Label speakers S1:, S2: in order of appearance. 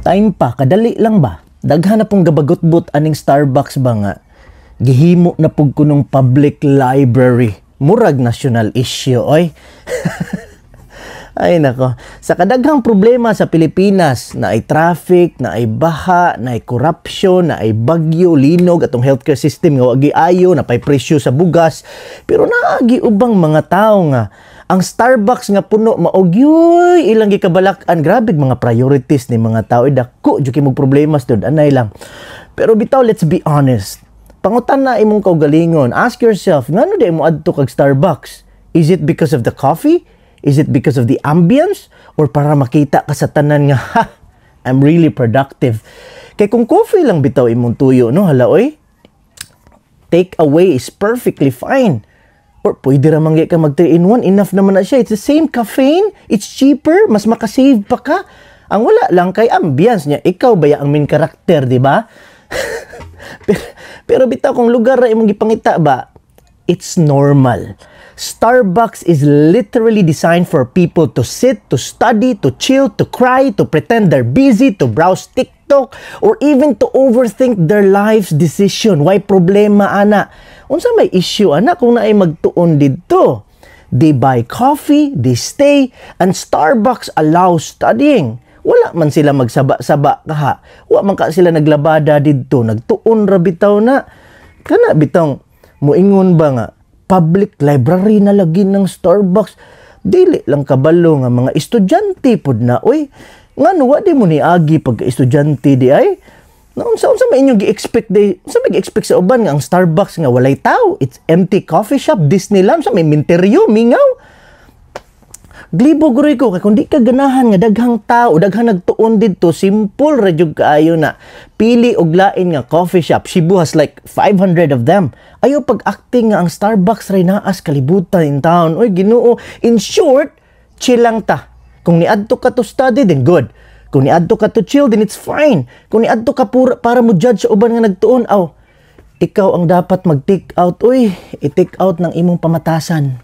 S1: Time pa, kadali lang ba? Daghan na pong gabagot-bot aning Starbucks ba nga? Gihimo na pug kunong public library. Murag national issue, oy. Ay nako, sa kadaghang problema sa Pilipinas, na ay traffic, na ay baha, na ay corruption, na ay bagyo, linog, atong healthcare system nga wagi ayo, na pay presyo sa bugas, pero naagi ubang mga tao nga ang Starbucks nga puno maogyoy ilang gikabalak-an. Grabe mga priorities ni mga tao, dako jud kay mo problema stud anay lang. Pero bitaw, let's be honest. Pangutan na imong kaugalingon, ask yourself, ngano di mo adto kag Starbucks? Is it because of the coffee? Is it because of the ambience? Or para makita ka sa tanan nga, ha, I'm really productive. Kay kung coffee lang bitaw imong tuyo, no, hala oy, take away is perfectly fine. Or pwede ramang ka mag 3-in-1, enough naman na siya. It's the same caffeine, it's cheaper, mas makasave pa ka. Ang wala lang kay ambience niya, ikaw ba ang main character, di ba? pero bitaw kung lugar na imong gipangita ba, it's normal. Starbucks is literally designed for people to sit, to study, to chill, to cry, to pretend they're busy, to browse TikTok, or even to overthink their life's decision. Why problema, ana? Unsa may issue, ana, kung naay magtuon dito? They buy coffee, they stay, and Starbucks allows studying. Wala man sila magsaba-saba kaha. Wa man ka sila naglabada dito, nagtuon ra bitaw na. Kana bitaw, muingon ba nga, public library na lagi ng Starbucks. Dili lang kabalo nga mga estudyante pod na, oy. Ngano wa di mo ni agi pagka estudyante di ay? Unsa may inyong gi-expect day? Unsa may gi-expect sa uban nga ang Starbucks nga walay tao? It's empty coffee shop, Disneyland, sa may minteryo, mingaw. Glibo guroy ko, kay kung di ka ganahan nga daghang tao, daghang nagtuon dito, simple ra jud kaayo na. Pili og lain nga coffee shop. Cebu has like 500 of them. Ayo pag-acting nga ang Starbucks ray naas kalibutan in town. Oy, Ginoo. In short, chill lang ta. Kung niadto ka to study, then good. Kung niadto ka to chill, then it's fine. Kung niadto ka para mo judge sa uban nga nagtuon, ikaw ang dapat mag-take out. Uy, i-take out ng imong pamatasan.